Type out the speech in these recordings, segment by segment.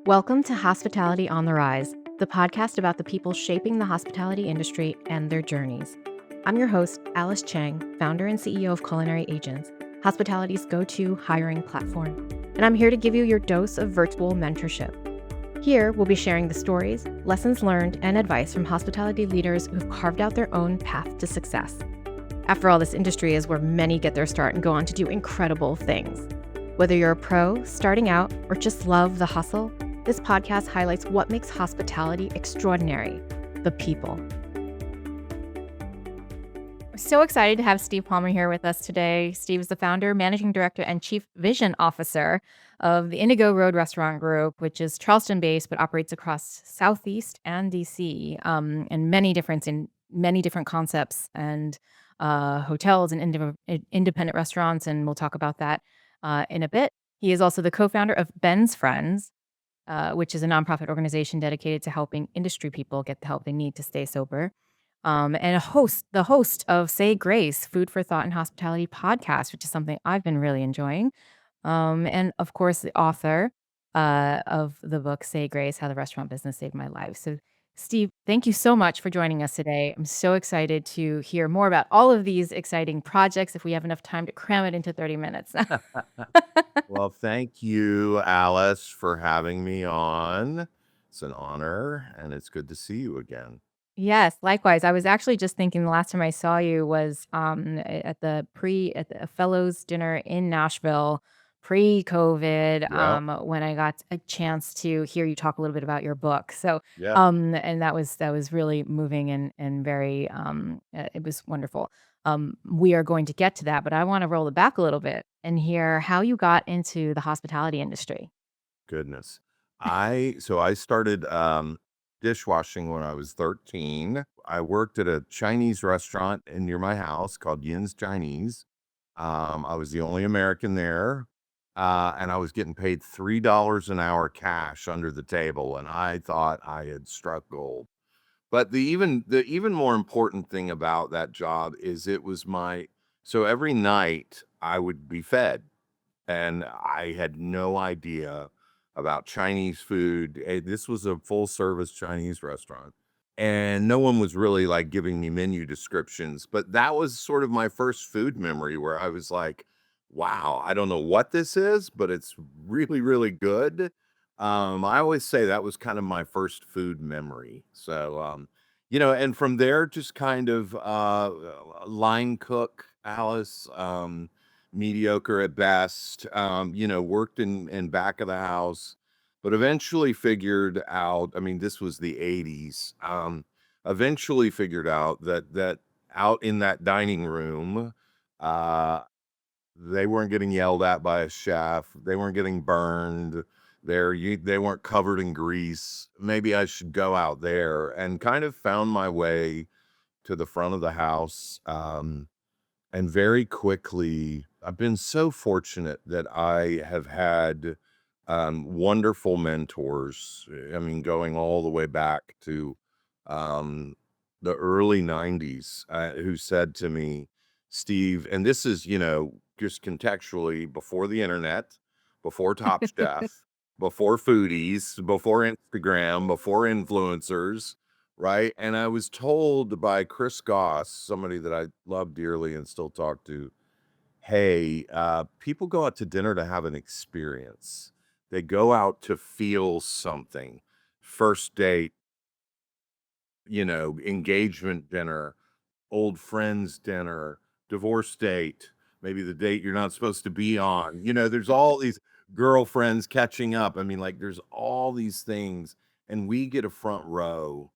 Welcome to Hospitality on the Rise, the podcast about the people shaping the hospitality industry and their journeys. I'm your host, Alice Cheng, founder and CEO of Culinary Agents, hospitality's go-to hiring platform. And I'm here to give you your dose of virtual mentorship. Here, we'll be sharing the stories, lessons learned, and advice from hospitality leaders who've carved out their own path to success. After all, this industry is where many get their start and go on to do incredible things. Whether you're a pro, starting out, or just love the hustle, this podcast highlights what makes hospitality extraordinary: the people. I'm so excited to have Steve Palmer here with us today. Steve is the founder, managing director, and chief vision officer of the Indigo Road Restaurant Group, which is Charleston-based but operates across Southeast and DC, and many different concepts and hotels and independent restaurants, and we'll talk about that in a bit. He is also the co-founder of Ben's Friends, which is a nonprofit organization dedicated to helping industry people get the help they need to stay sober. And the host of Say Grace, Food for Thought and Hospitality podcast, which is something I've been really enjoying. And of course, the author of the book Say Grace: How the Restaurant Business Saved My Life. So, Steve, thank you so much for joining us today. I'm so excited to hear more about all of these exciting projects if we have enough time to cram it into 30 minutes. Well, thank you, Alice, for having me on. It's an honor, and it's good to see you again. Yes, likewise. I was actually just thinking the last time I saw you was at the fellows dinner in Nashville pre-COVID, Yeah, when I got a chance to hear you talk a little bit about your book. So, yeah, and that was really moving and very it was wonderful. We are going to get to that, but I want to roll it back a little bit and hear how you got into the hospitality industry. goodness. I started dishwashing when I was 13. I worked at a Chinese restaurant near my house called Yin's Chinese. I was the only American there, and I was getting paid $3 an hour cash under the table, and I thought I had struck gold. But the even more important thing about that job is it was my so every night I would be fed, and I had no idea about Chinese food. This was a full service Chinese restaurant, and no one was really like giving me menu descriptions. But that was sort of my first food memory where I was like, wow, I don't know what this is, but it's really, really good. I always say that was kind of my first food memory. And from there, just kind of line cook, Alice. Mediocre at best, worked in back of the house, but eventually figured out, I mean, this was the 80s, eventually figured out that out in that dining room, uh, they weren't getting yelled at by a chef, they weren't getting burned, they weren't covered in grease. Maybe I should go out there, and kind of found my way to the front of the house, and very quickly, I've been so fortunate that I have had wonderful mentors. I mean, going all the way back to um, the early 90s, who said to me, Steve, and this is, just contextually before the internet, before Top Chef, before foodies, before Instagram, before influencers, right? And I was told by Chris Goss, somebody that I love dearly and still talk to, hey, people go out to dinner to have an experience. They go out to feel something. First date, engagement dinner, old friends dinner, divorce date, maybe the date you're not supposed to be on. There's all these girlfriends catching up. I mean, like, there's all these things, and we get a front row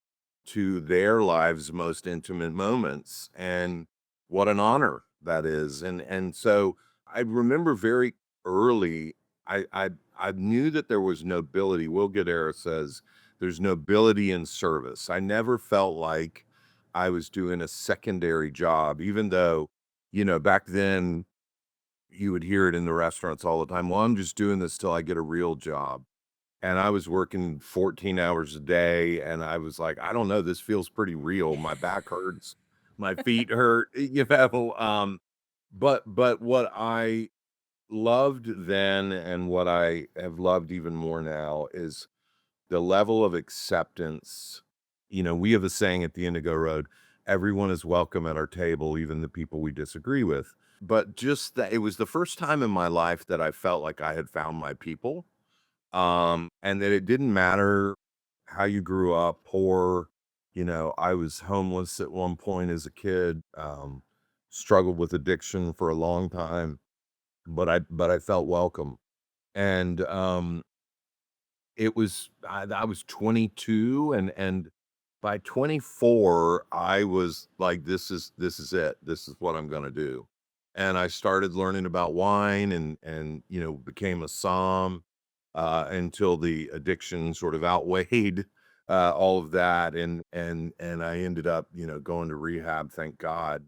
to their lives' most intimate moments. And what an honor that is. And so I remember very early, I knew that there was nobility. Will Guidara says there's nobility in service. I never felt like I was doing a secondary job, even though, back then you would hear it in the restaurants all the time. Well, I'm just doing this till I get a real job. And I was working 14 hours a day, and I was like, I don't know, this feels pretty real. My back hurts, my feet hurt, but what I loved then and what I have loved even more now is the level of acceptance, we have a saying at the Indigo Road, everyone is welcome at our table, even the people we disagree with. But just that it was the first time in my life that I felt like I had found my people. And that it didn't matter how you grew up, poor, I was homeless at one point as a kid, struggled with addiction for a long time, but I felt welcome. And I was 22, and by 24 I was like, this is it. This is what I'm going to do. And I started learning about wine, and became a somm, until the addiction sort of outweighed all of that, and I ended up going to rehab, thank God.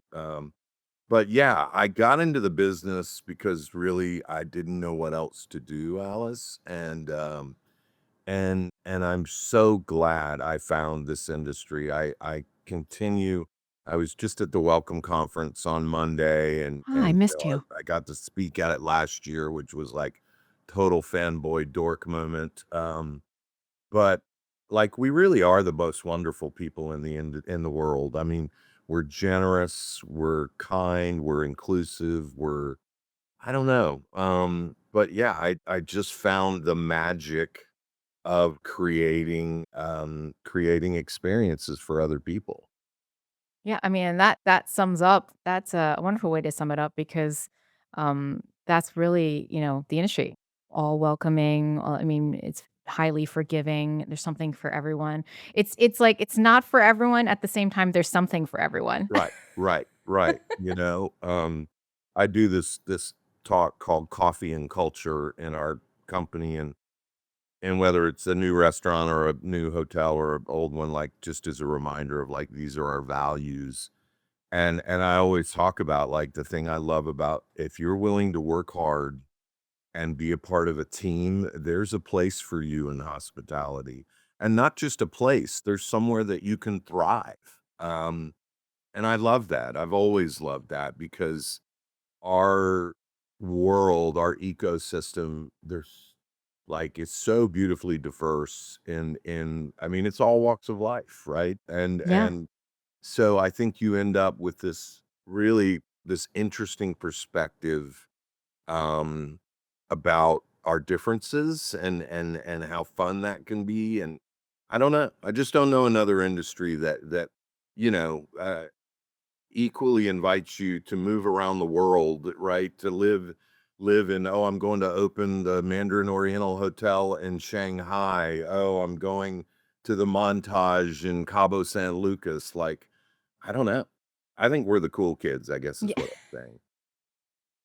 But yeah, I got into the business because really I didn't know what else to do, Alice, and I'm so glad I found this industry. I continue. I was just at the Welcome Conference on Monday, and Ah, I missed you. I got to speak at it last year, which was like total fanboy dork moment. But like, we really are the most wonderful people in the world. I mean, we're generous, we're kind, we're inclusive, we're I don't know. But yeah, I just found the magic of creating experiences for other people. Yeah, I mean, that sums up that's a wonderful way to sum it up because, that's really, the industry. All welcoming, I mean, it's highly forgiving, there's something for everyone. It's like, it's not for everyone, at the same time, there's something for everyone. Right, right, right. I do this talk called Coffee and Culture in our company, and whether it's a new restaurant or a new hotel or an old one, like, just as a reminder of, like, these are our values. And I always talk about, like, the thing I love about, if you're willing to work hard and be a part of a team, there's a place for you in hospitality. And not just a place, there's somewhere that you can thrive. And I love that. I've always loved that because our world, our ecosystem, there's like, it's so beautifully diverse in I mean, it's all walks of life, right? And Yeah. and so I think you end up with this interesting perspective, um, about our differences, and how fun that can be. And I don't know. I just don't know another industry that you know uh, equally invites you to move around the world, right? To live in, oh, I'm going to open the Mandarin Oriental Hotel in Shanghai. Oh, I'm going to the Montage in Cabo San Lucas. Like, I don't know. I think we're the cool kids, I guess is Yeah. what I'm saying.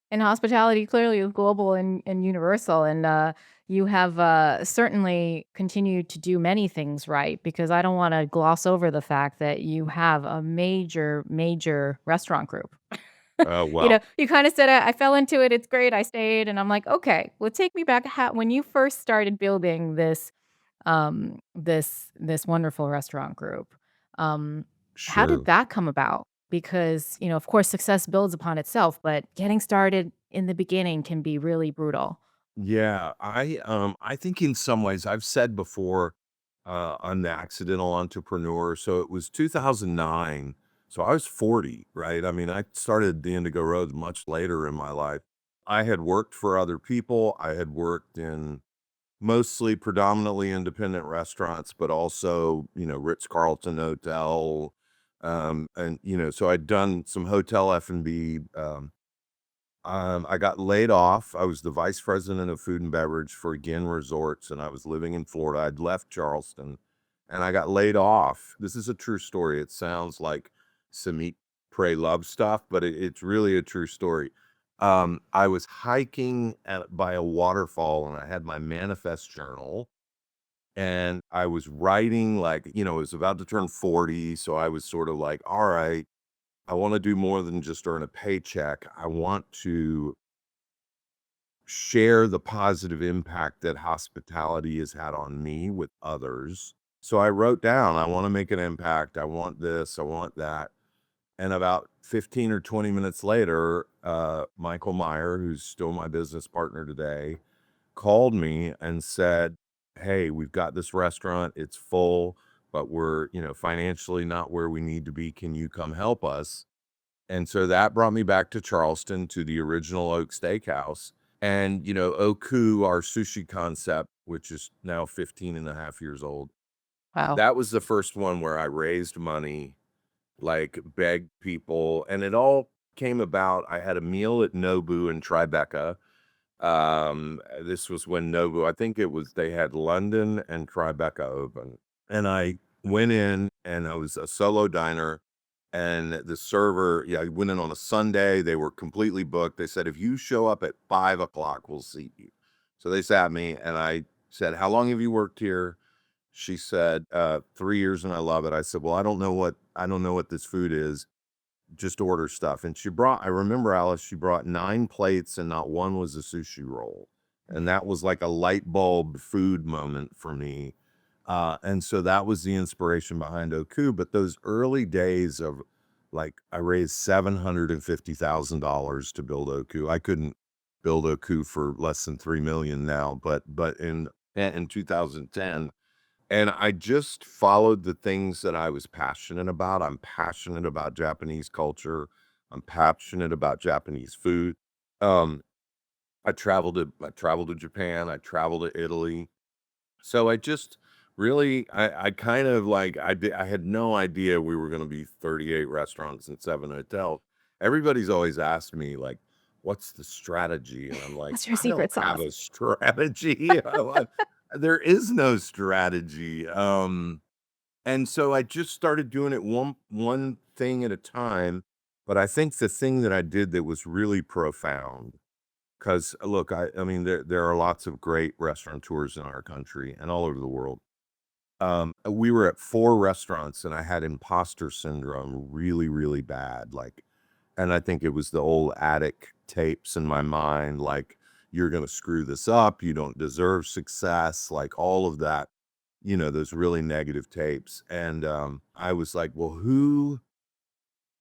And hospitality clearly is global and universal, and, you have, certainly continued to do many things right because I don't wanna gloss over the fact that you have a major, major restaurant group. Oh, well, You kinda said, I fell into it, it's great, I stayed," and I'm like, "Okay, well, take me back, how when you first started building this wonderful restaurant group, um, how did sure. that come about? Because, of course, success builds upon itself, but getting started in the beginning can be really brutal." Yeah, I think in some ways I've said before, I'm the accidental entrepreneur. So it was 2009. So I was 40, right? I mean, I started the Indigo Road much later in my life. I had worked for other people. I had worked in mostly predominantly independent restaurants, but also, Ritz-Carlton Hotel. And, so I'd done some hotel F&B. I got laid off. I was the vice president of food and beverage for Ginn Resorts, and I was living in Florida. I'd left Charleston, and I got laid off. This is a true story. It sounds like some eat, pray, love stuff, but it's really a true story. I was hiking by a waterfall, and I had my manifest journal, and I was writing, like, I was about to turn 40, so I was sort of like, all right, I want to do more than just earn a paycheck. I want to share the positive impact that hospitality has had on me with others. So I wrote down, I want to make an impact. I want this, I want that. And about 15 or 20 minutes later, Michael Meyer, who's still my business partner today, called me and said, hey, we've got this restaurant, it's full, but we're, financially not where we need to be. Can you come help us? And so that brought me back to Charleston to the original Oak Steakhouse. And, Oku, our sushi concept, which is now 15 and a half years old, Wow. that was the first one where I raised money, like begged people. And it all came about. I had a meal at Nobu in Tribeca. This was when Nobu, I think it was, they had London and Tribeca open. And I went in and I was a solo diner. And the server, yeah, I went in on a Sunday. They were completely booked. They said, if you show up at 5 o'clock, we'll seat you. So they sat me and I said, how long have you worked here? She said, 3 years and I love it. I said, well, I don't know what this food is. Just order stuff. And I remember Alice, she brought 9 plates and not one was a sushi roll. And that was like a light bulb food moment for me. And so that was the inspiration behind Oku. But those early days of like, I raised $750,000 to build Oku. I couldn't build Oku for less than 3 million now, but in 2010, and I just followed the things that I was passionate about. I'm passionate about Japanese culture. I'm passionate about Japanese food. Um, I traveled to Japan. I traveled to Italy. So I just really, I kind of like, I had no idea we were going to be 38 restaurants and 7 hotels. Everybody's always asked me like, what's the strategy? And I'm like, What's your I don't secret have sauce? a strategy. There is no strategy. And so I just started doing it one thing at a time. But I think the thing that I did that was really profound, because look, I mean, there are lots of great restaurateurs in our country and all over the world. We were at 4 restaurants and I had imposter syndrome really, really bad. Like, and I think it was the old addict tapes in my mind, like, you're going to screw this up. You don't deserve success, like all of that, those really negative tapes. And I was like, well, who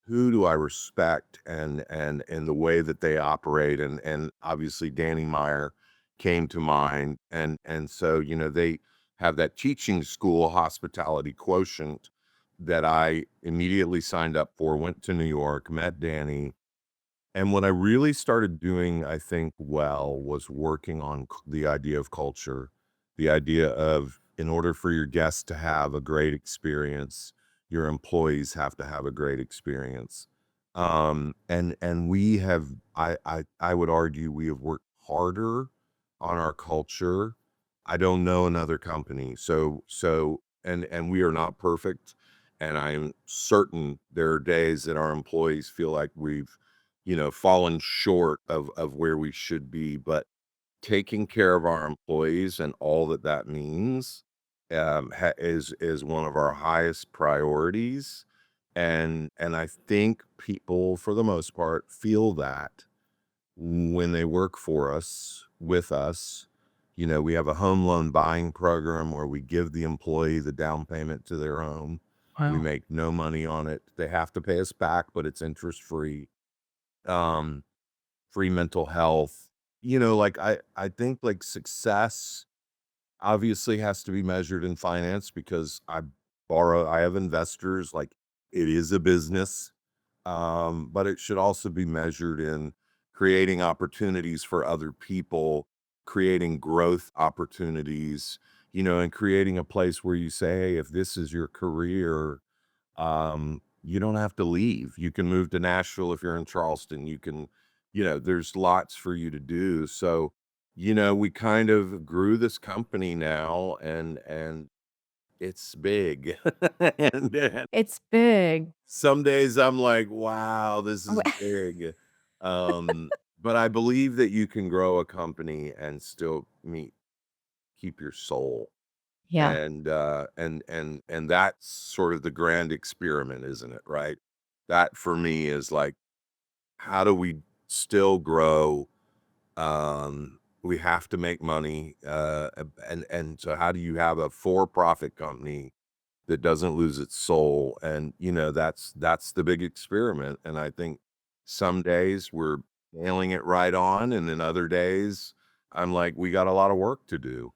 do I respect and the way that they operate? And obviously Danny Meyer came to mind. And so, they have that teaching school hospitality quotient that I immediately signed up for, went to New York, met Danny, and what I really started doing, I think, well, was working on the idea of culture, the idea of in order for your guests to have a great experience, your employees have to have a great experience. And we have, I would argue, we have worked harder on our culture. I don't know another company, and we are not perfect. And I'm certain there are days that our employees feel like we've fallen short of where we should be, but taking care of our employees and all that that means, is one of our highest priorities, and I think people, for the most part, feel that when they work for us, with us. We have a home loan buying program where we give the employee the down payment to their home. We Wow. make no money on it. They have to pay us back, but it's interest free. Um, Free mental health. Like I think like success obviously has to be measured in finance because I have investors, like it is a business. But it should also be measured in creating opportunities for other people, creating growth opportunities, and creating a place where you say, hey, if this is your career, you don't have to leave. You can move to Nashville if you're in Charleston. You can, there's lots for you to do. So, we kind of grew this company now and it's big. and It's big. some days I'm like, wow, this is big. But I believe that you can grow a company and still keep your soul. Yeah. And that's sort of the grand experiment, isn't it? Right. That for me is like, how do we still grow? We have to make money. And so how do you have a for-profit company that doesn't lose its soul? And that's the big experiment. And I think some days we're nailing it right on, and then other days I'm like, we got a lot of work to do.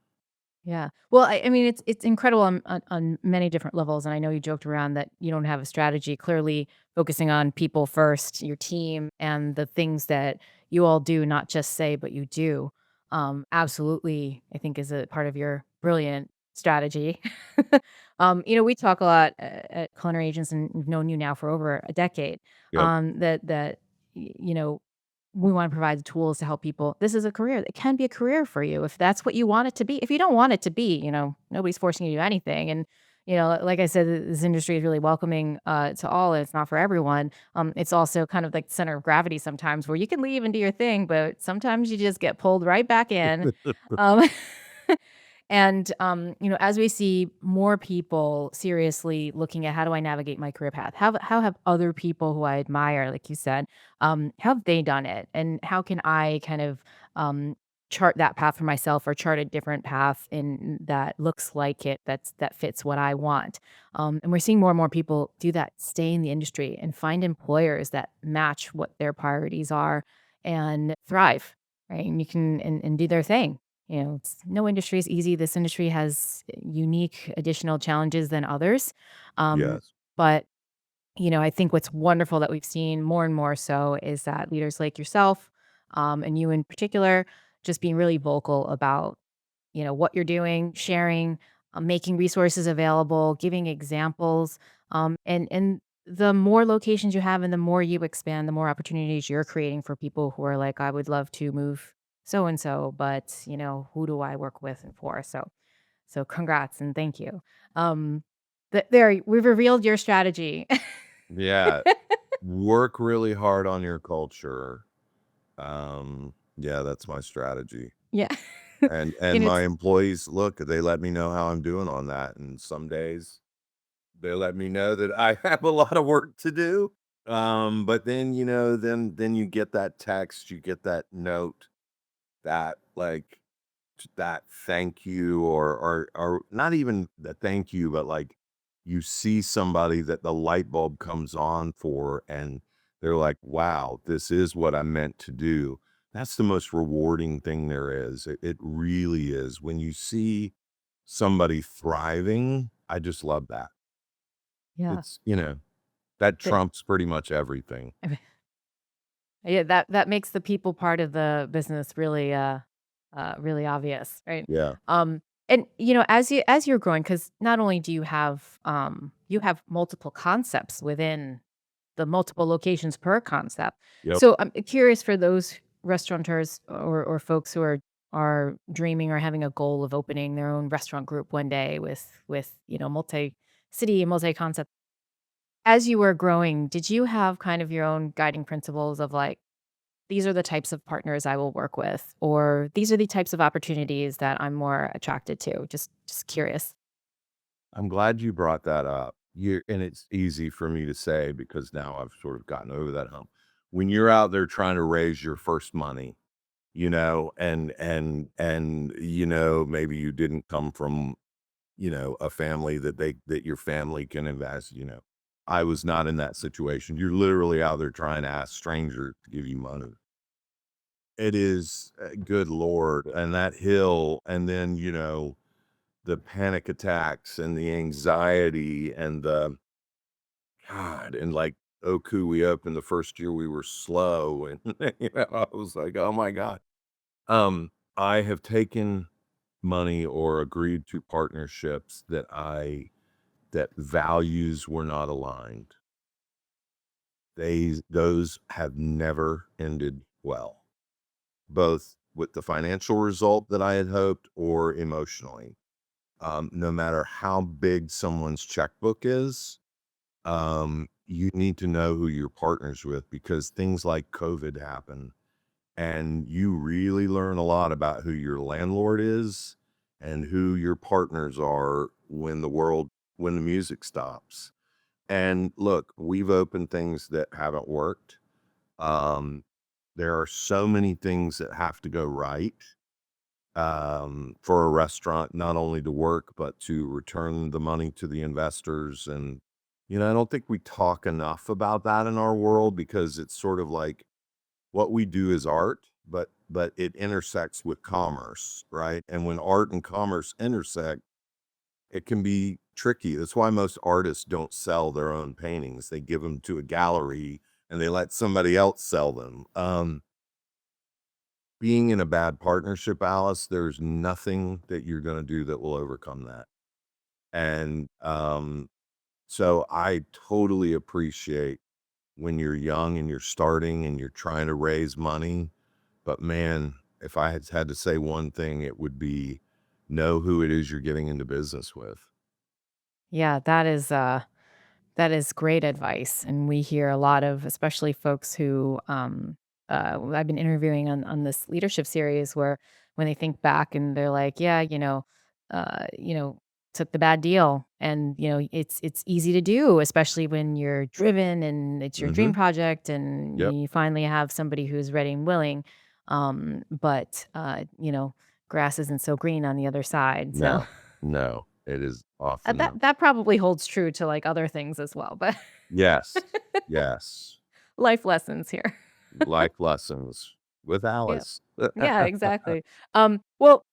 Yeah. Well, I mean, it's incredible on many different levels, and I know you joked around that you don't have a strategy. Clearly, focusing on people first, your team, and the things that you all do, not just say, but you do, absolutely, I think is a part of your brilliant strategy. We talk a lot at Culinary Agents, and we've known you now for over a decade. Yep. That we wanna provide the tools to help people. This is a career. It can be a career for you if that's what you want it to be. If you don't want it to be, nobody's forcing you to do anything, and, like I said, this industry is really welcoming, to all, and it's not for everyone. It's also kind of like the center of gravity sometimes where you can leave and do your thing, but sometimes you just get pulled right back in. Um And, as we see more people seriously looking at how do I navigate my career path? How have other people who I admire, like you said, how have they done it? And how can I kind of chart that path for myself or chart a different path in that looks like it, that fits what I want? And we're seeing more and more people do that, stay in the industry and find employers that match what their priorities are and thrive, right? And you can and do their thing. No industry is easy. This industry has unique additional challenges than others. Um, Yes. but, I think what's wonderful that we've seen more and more so is that leaders like yourself, and you in particular, just being really vocal about, what you're doing, sharing, making resources available, giving examples. And the more locations you have and the more you expand, the more opportunities you're creating for people who are like, I would love to move so and so, but who do I work with and for? So congrats and thank you. Um, there we've revealed your strategy. Yeah. Work really hard on your culture. Yeah, that's my strategy. Yeah. And my It's employees, look, they let me know how I'm doing on that, and some days they let me know that I have a lot of work to do. But then, then you get that text, you get that note that like that thank you or not even the thank you, but like you see somebody that the light bulb comes on for and they're like, wow, this is what I meant to do. That's the most rewarding thing there is. It really is. When you see somebody thriving, I just love that. yeah. It's, that The trumps pretty much everything. Yeah, that makes the people part of the business really, really obvious, right? Yeah. And as you're growing, because not only do you have multiple concepts within the multiple locations per concept. Yep. So I'm curious for those restaurateurs or folks who are dreaming or having a goal of opening their own restaurant group one day with multi city and multi concept. As you were growing, did you have kind of your own guiding principles of like, these are the types of partners I will work with, or these are the types of opportunities that I'm more attracted to? Just curious. I'm glad you brought that up. And it's easy for me to say because now I've sort of gotten over that hump. When you're out there trying to raise your first money, and maybe you didn't come from, a family that your family can invest. I was not in that situation. You're literally out there trying to ask strangers to give you money. It is, good Lord, and that hill, and then, the panic attacks and the anxiety and the God, and like Oku, we opened the first year we were slow and I was like, oh my God. I have taken money or agreed to partnerships that values were not aligned. Those have never ended well, both with the financial result that I had hoped or emotionally. No matter how big someone's checkbook is, you need to know who you're partners with because things like COVID happen and you really learn a lot about who your landlord is and who your partners are when the music stops. And look, we've opened things that haven't worked. Um, there are so many things that have to go right for a restaurant, not only to work, but to return the money to the investors. And, I don't think we talk enough about that in our world because it's sort of like what we do is art, but but it intersects with commerce, right? And when art and commerce intersect, it can be tricky. That's why most artists don't sell their own paintings. They give them to a gallery and they let somebody else sell them. Being in a bad partnership, Alice, there's nothing that you're going to do that will overcome that. And so I totally appreciate when you're young and you're starting and you're trying to raise money. But man, if I had to say one thing, it would be know who it is you're getting into business with. Yeah, that is great advice, and we hear a lot of, especially folks who, I've been interviewing on this leadership series where when they think back and they're like, "Yeah, you know, took the bad deal," and it's easy to do, especially when you're driven and it's your Hmm. dream project, and Yep. you finally have somebody who's ready and willing. But grass isn't so green on the other side, so. No, no, it is often That not. that probably holds true to, like, other things as well, but Yes. Yes. life lessons here. Life lessons with Yeah. Alice. Yeah, exactly. Well,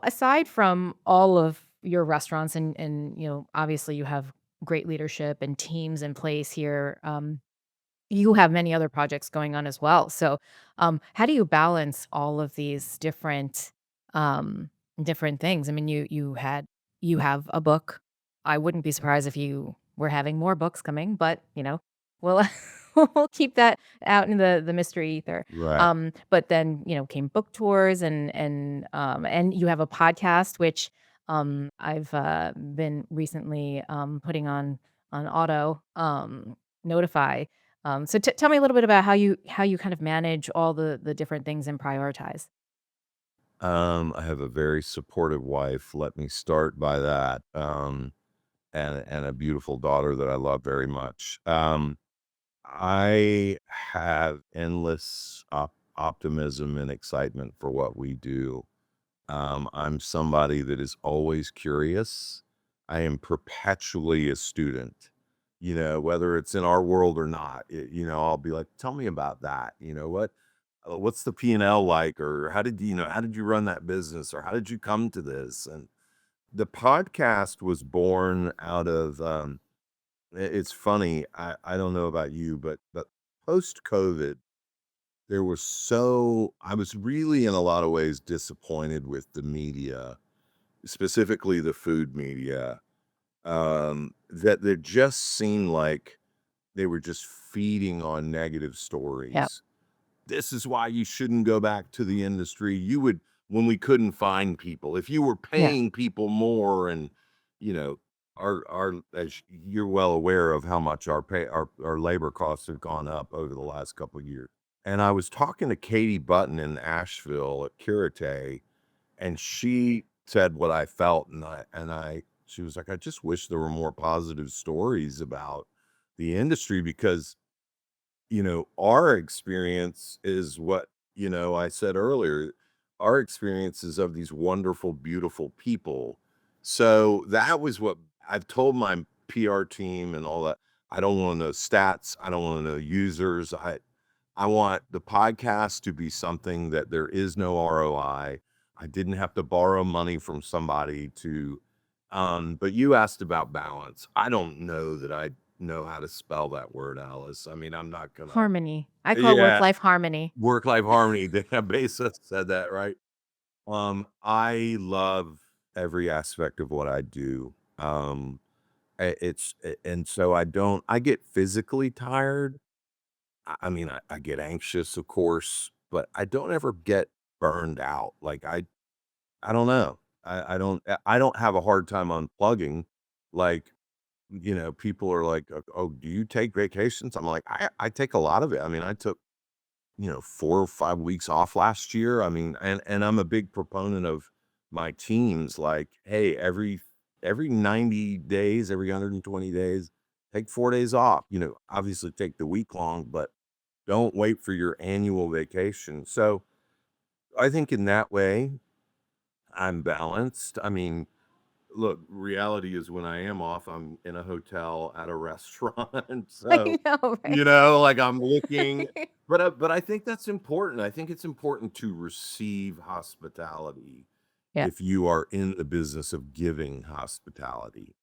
aside from all of your restaurants and, obviously you have great leadership and teams in place here, you have many other projects going on as well. So, how do you balance all of these um, different things? I mean, you have a book. I wouldn't be surprised if you were having more books coming, but we'll we'll keep that out in the mystery ether. Right. But then came book tours and you have a podcast which I've been recently putting on auto notify. So tell me a little bit about how you kind of manage all the different things and prioritize. I have a very supportive wife. Let me start by that. And a beautiful daughter that I love very much. I have endless optimism and excitement for what we do. I'm somebody that is always curious. I am perpetually a student, whether it's in our world or not. I'll be like, tell me about that. What's the P&L like? Or how did you run that business? Or how did you come to this? And the podcast was born out of, it's funny. I don't know about you, but post COVID, I was really in a lot of ways disappointed with the media, specifically the food media, that they just seemed like they were just feeding on negative Yep. stories. This is why you shouldn't go back to the industry. When we couldn't find people, if you were Yeah. paying people more and, you know, as you're well aware of how much our labor costs have gone up over the last couple of years. And I was talking to Katie Button in Asheville at Curate, and she said what I felt, she was like, I just wish there were more positive stories about the industry because our experience is what, I said earlier, our experience is of these wonderful, beautiful people. So that was what I've told my PR team and all that. I don't want to know stats. I don't want to know users. I want the podcast to be something that there is no ROI. I didn't have to borrow money from somebody but you asked about balance. I don't know that I know how to spell that word, Alice. I mean, I'm not gonna. Harmony. I call work Yeah, life harmony. work-life harmony. The Bezos said that, right? I love every aspect of what I do. And so I get physically tired. I mean, I get anxious, of course, but I don't ever get burned out. Like I don't know. I don't have a hard time unplugging. Like, people are like, "Oh, do you take vacations?" I'm like, I take a lot of it. I mean, I took, 4 or 5 weeks off last year. I mean, and I'm a big proponent of my teams like, "Hey, every 90 days, every 120 days, take 4 days off." Obviously take the week long, but don't wait for your annual vacation. So, I think in that way, I'm balanced. I mean, look, reality is when I am off, I'm in a hotel at a restaurant. I So, know, right? like I'm looking, but I think that's important. I think it's important to receive hospitality Yeah. if you are in the business of giving hospitality.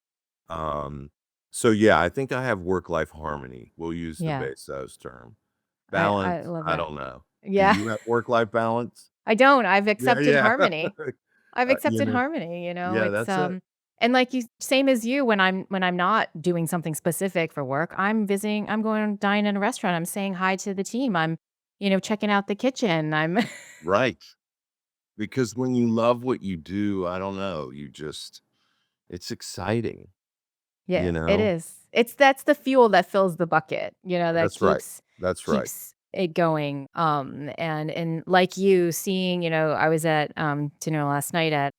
Um, so yeah, I think I have work-life harmony. We'll use the Yeah. Bezos term. I Balance, love I that. don't know. Do Yeah. you have work-life balance? I don't. I've Yeah, accepted yeah. harmony. I've You accepted know, harmony, yeah, it's, that's it. and like you same as you when I'm not doing something specific for work, I'm going to dine in a restaurant, I'm saying hi to the team, I'm, checking out the kitchen, I'm Right. Because when you love what you do, I don't know, it's exciting, Yeah, you it know? is. That's the fuel that fills the bucket, that That's right. That's right. keeps it going. And like you seeing, I was at dinner last night at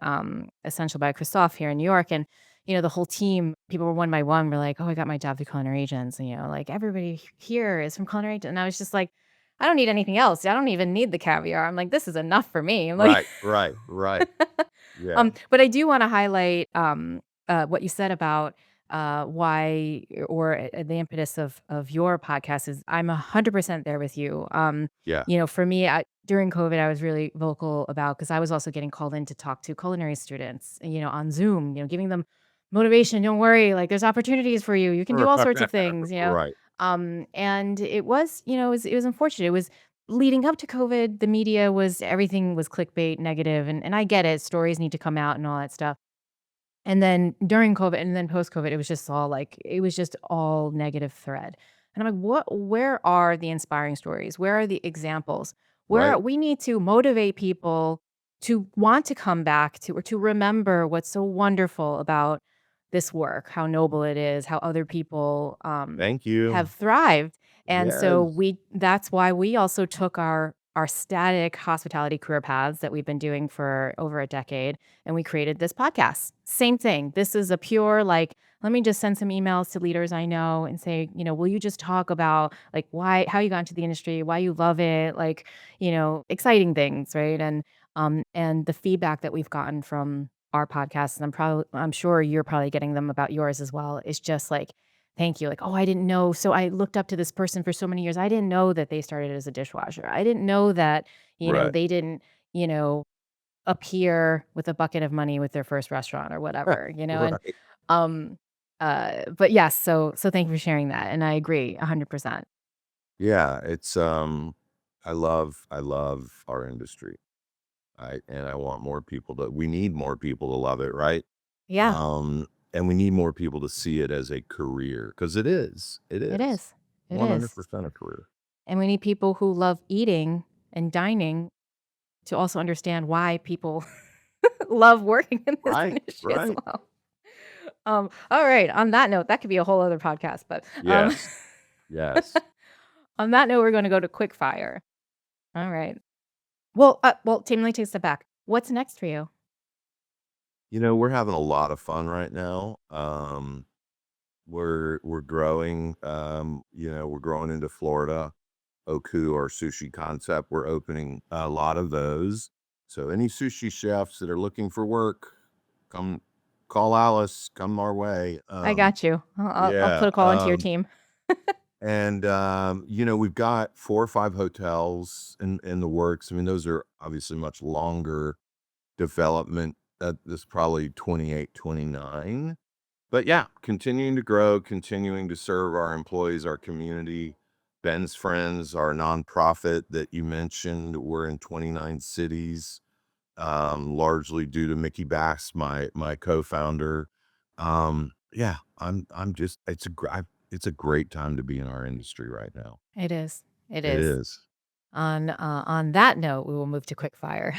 Essential by Christoph here in New York, and the whole team, people were one by one, were like, "Oh, I got my job through Culinary Agents," and like everybody here is from Culinary Agents, and I was just like, I don't need anything else. I don't even need the caviar. I'm like, this is enough for me. I'm like, Right, right, right. Yeah, But I do wanna highlight, what you said about, why or, the impetus of your podcast is I'm 100% there with you. yeah. For me, during COVID, I was really vocal about because I was also getting called in to talk to culinary students, on Zoom, giving them motivation, "Don't worry, like, there's opportunities for you. You can do all sorts of things," Right, And it was, it was unfortunate. It was leading up to COVID, the media was everything was clickbait, negative, and I get it, stories need to come out and all that stuff. And then during COVID and then post-COVID, it was just all negative thread. And I'm like, where are the inspiring stories? Where are the examples? Where right, we need to motivate people to want to come back to or to remember what's so wonderful about this work, how noble it is, how other people thank you. have thrived. And so Yes. that's why we also took our static hospitality career paths that we've been doing for over a decade and we created this podcast. Same thing. This is a pure, like, let me just send some emails to leaders I know and say, will you just talk about like how you got into the industry, why you love it, like, exciting things, right? And the feedback that we've gotten from our podcast, and I'm sure you're probably getting them about yours as well, is just like, thank you. Like, oh, I didn't know. So I looked up to this person for so many years. I didn't know that they started as a dishwasher. I didn't know that, Right, they didn't, you know, appear with a bucket of money with their first restaurant or whatever, and right. um but yes, so thank you for sharing that. And I agree 100%. Yeah, I love our industry. I want more people to we need more people to love it, right? Yeah, And we need more people to see it as a career because it is. It it is. is. It is. 100% a career. And we need people who love eating and dining to also understand why people love working in this Right, industry as right. well. All right. On that note, that could be a whole other podcast, but Yes, yes. on that note, we're going to go to quick fire. All right. Well, Tim, let me take a step back. What's next for you? We're having a lot of fun right now. We're growing, we're growing into Florida. Oku, our sushi concept, we're opening a lot of those. So any sushi chefs that are looking for work, come call Alice, come our way. I got you. I'll put Yeah. a call into your team. And we've got 4 or 5 hotels in the works. I mean, those are obviously much longer development. That is probably 28, 29. But yeah, continuing to grow, continuing to serve our employees, our community. Ben's Friends, our nonprofit that you mentioned, we're in 29 cities, largely due to Mickey Bass, my co-founder. Yeah, I'm just it's a great time to be in our industry right now. It is. It It is. is. On that note, we will move to quick fire.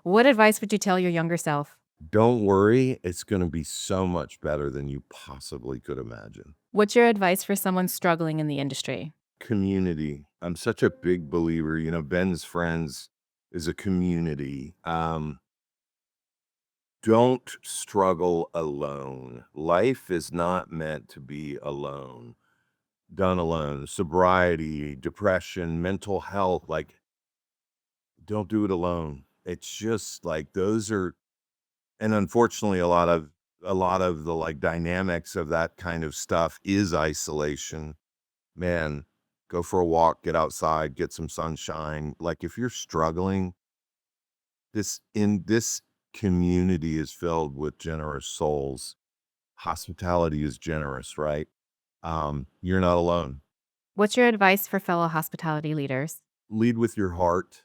What advice would you tell your younger self? Don't worry, it's gonna be so much better than you possibly could imagine. What's your advice for someone struggling in the industry? Community. I'm such a big believer, Ben's Friends is a community. Don't struggle alone. Life is not meant to be alone, done alone. Sobriety, depression, mental health, like, don't do it alone. It's just like those are And unfortunately, a lot of the, like, dynamics of that kind of stuff is isolation. Man, go for a walk, get outside, get some sunshine. Like, if you're struggling, this community is filled with generous souls. Hospitality is generous, right? You're not alone. What's your advice for fellow hospitality leaders? Lead with your heart.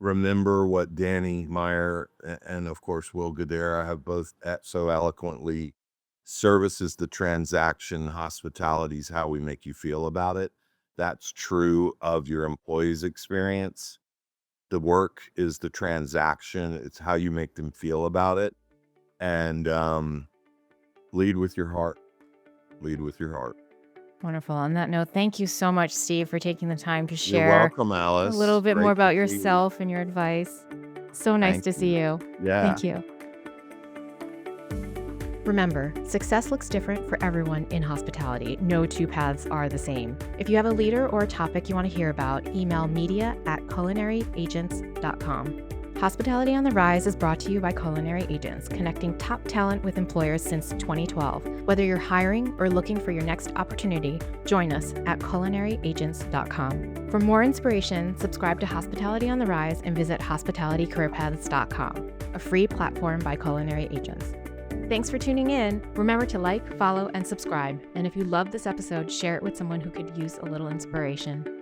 Remember what Danny Meyer and of course Will Guidara have both so eloquently. Service is the transaction, hospitality is how we make you feel about it. That's true of your employees' experience. The work is the transaction, it's how you make them feel about it. And lead with your heart. Lead with your heart. Wonderful. On that note, thank you so much, Steve, for taking the time to You're share welcome, a little Alice. bit more Great to about see you. yourself and your advice. So nice Thank to see you. you. Yeah. Thank you. Remember, success looks different for everyone in hospitality. No two paths are the same. If you have a leader or a topic you want to hear about, email media@culinaryagents.com. Hospitality on the Rise is brought to you by Culinary Agents, connecting top talent with employers since 2012. Whether you're hiring or looking for your next opportunity, join us at culinaryagents.com. For more inspiration, subscribe to Hospitality on the Rise and visit hospitalitycareerpaths.com, a free platform by Culinary Agents. Thanks for tuning in. Remember to like, follow, and subscribe. And if you love this episode, share it with someone who could use a little inspiration.